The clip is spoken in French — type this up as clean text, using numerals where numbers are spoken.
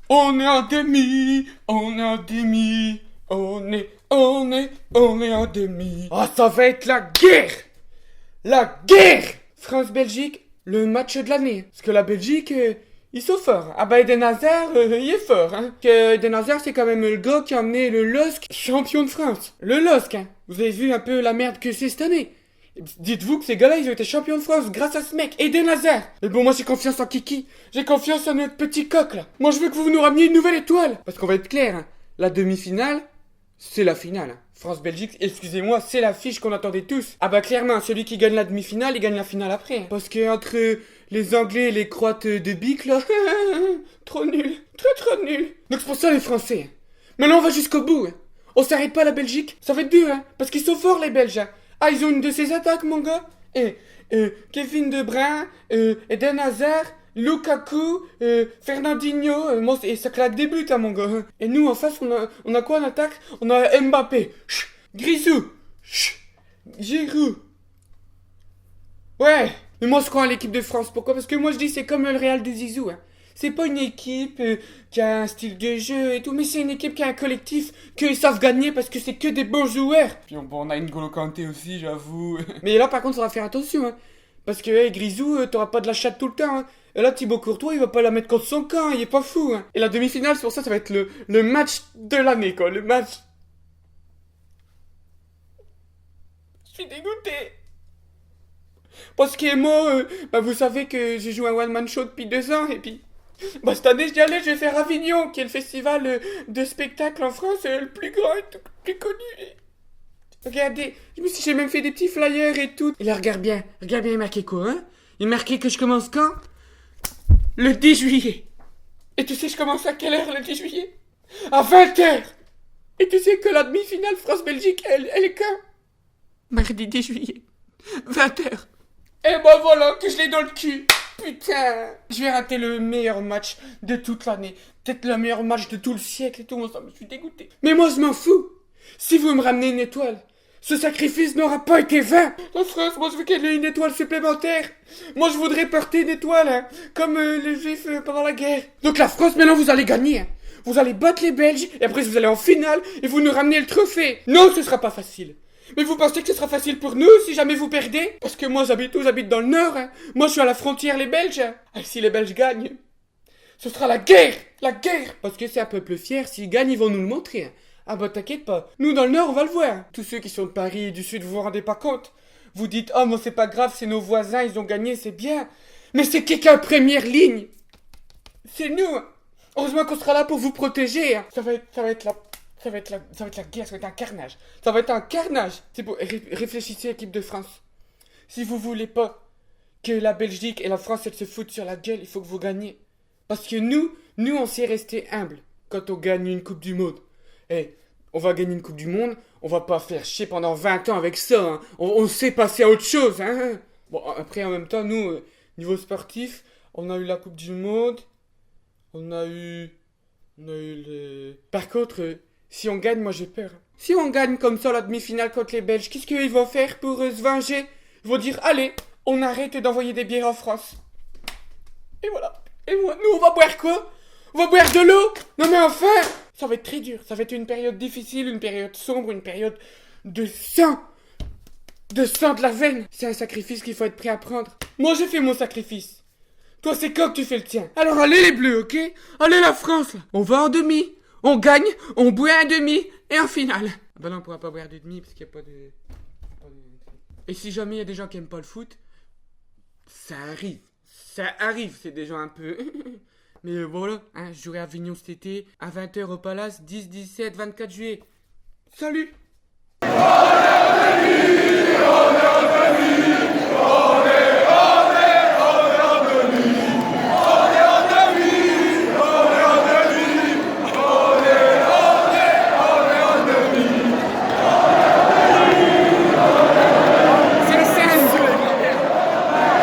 On est en demi, on est en demi, on est en demi. Ah, ça va être la guerre! La guerre! France-Belgique, le match de l'année. Parce que la Belgique, ils sont forts. Ah bah Eden Hazard, il est fort. Hein. Que Eden Hazard, c'est quand même le gars qui a emmené le LOSC champion de France. Le LOSC, hein. Vous avez vu un peu la merde que c'est cette année. Dites-vous que ces gars-là, ils ont été champions de France grâce à ce mec, Eden Hazard. Mais bon, moi j'ai confiance en Kiki. J'ai confiance en notre petit coq là. Moi je veux que vous nous rameniez une nouvelle étoile. Parce qu'on va être clair, hein. La demi-finale, c'est la finale. Hein. France-Belgique, excusez-moi, c'est l'affiche qu'on attendait tous. Ah bah clairement, celui qui gagne la demi-finale, il gagne la finale après. Hein. Parce que entre les Anglais et les Croates de Bic là, trop nul, trop nul. Donc c'est pour ça les Français. Hein. Mais là on va jusqu'au bout. Hein. On s'arrête pas à la Belgique, ça va être dur, hein. Parce qu'ils sont forts les Belges. Hein. Ah, ils ont une de ces attaques, mon gars. Et Kevin De Bruyne, Eden Hazard, Lukaku, Fernandinho, et ça claque des buts, hein, mon gars. Et nous, en face, on a quoi en attaque? On a Mbappé, Grisou, Giroud. Ouais, mais moi je crois à l'équipe de France. Pourquoi? Parce que moi je dis c'est comme le Real de Zizou. Hein. C'est pas une équipe qui a un style de jeu et tout, mais c'est une équipe qui a un collectif, qu'ils savent gagner parce que c'est que des bons joueurs. Puis on a une N'Golo Kanté aussi, j'avoue. Mais là par contre, on va faire attention, hein. Parce que hey, Grisou, t'auras pas de la chatte tout le temps. Hein. Et là, Thibaut Courtois, il va pas la mettre contre son camp, il est pas fou. Hein. Et la demi-finale, c'est pour ça, ça va être le match de l'année, quoi. Le match. Je suis dégoûté. Parce que moi, bah, vous savez que j'ai joué un one-man show depuis 2 ans, et puis... Bah cette année, je dis allez, je vais faire Avignon, qui est le festival de spectacle en France, le plus grand et le plus connu. Regardez, j'ai même fait des petits flyers et tout. Et là, regarde bien, il marquait quoi, hein? Il marquait que je commence quand? Le 10 juillet. Et tu sais, je commence à quelle heure le 10 juillet? À 20h. Et tu sais que la demi-finale France-Belgique, elle est quand? Mardi 10 juillet. 20h. Et ben voilà, que je l'ai dans le cul. Putain. Je vais rater le meilleur match de toute l'année. Peut-être le meilleur match de tout le siècle et tout. Moi, ça me suis dégoûté. Mais moi, je m'en fous. Si vous me ramenez une étoile, ce sacrifice n'aura pas été vain. La France, moi, je veux qu'elle ait une étoile supplémentaire. Moi, je voudrais porter une étoile, hein, comme les Juifs pendant la guerre. Donc la France, maintenant, vous allez gagner. Hein. Vous allez battre les Belges, et après, vous allez en finale, et vous nous ramenez le trophée. Non, ce sera pas facile. Mais vous pensez que ce sera facile pour nous si jamais vous perdez? Parce que moi j'habite où? J'habite dans le nord, hein. Moi je suis à la frontière les Belges. Hein. Et si les Belges gagnent, ce sera la guerre! La guerre! Parce que c'est un peuple fier, s'ils gagnent ils vont nous le montrer. Hein. Ah bah t'inquiète pas, nous dans le nord on va le voir. Hein. Tous ceux qui sont de Paris et du sud vous vous rendez pas compte. Vous dites oh mais c'est pas grave, c'est nos voisins, ils ont gagné, c'est bien. Mais c'est quelqu'un en première ligne. C'est nous. Hein. Heureusement qu'on sera là pour vous protéger. Hein. Ça va être la guerre, ça va être un carnage. Ça va être un carnage. C'est beau, réfléchissez équipe de France. Si vous voulez pas que la Belgique et la France elles se foutent sur la gueule, il faut que vous gagnez. Parce que nous on s'est resté humble quand on gagne une Coupe du Monde. Eh, on va gagner une Coupe du Monde, on va pas faire chier pendant 20 ans avec ça. Hein. On sait passer à autre chose. Hein. Bon, après en même temps, nous, niveau sportif, on a eu la Coupe du Monde, on a eu le... Par contre... Si on gagne, moi j'ai peur. Si on gagne comme ça la demi-finale contre les Belges, qu'est-ce qu'ils vont faire pour se venger? Ils vont dire, allez, on arrête d'envoyer des bières en France. Et voilà. Et moi, nous, on va boire quoi? On va boire de l'eau? Non mais enfin! Ça va être très dur. Ça va être une période difficile, une période sombre, une période de sang. De sang de la veine. C'est un sacrifice qu'il faut être prêt à prendre. Moi, j'ai fait mon sacrifice. Toi, c'est quand que tu fais le tien? Alors allez les Bleus, ok? Allez la France, là. On va en demi. On gagne, on boit un demi, et en finale. Ah bah non, on pourra pas boire de demi, parce qu'il n'y a pas de... Et si jamais il y a des gens qui aiment pas le foot, ça arrive. Ça arrive, c'est des gens un peu... Mais voilà, hein, je jouerai à Avignon cet été, à 20h au Palace, 10, 17, 24 juillet. Salut!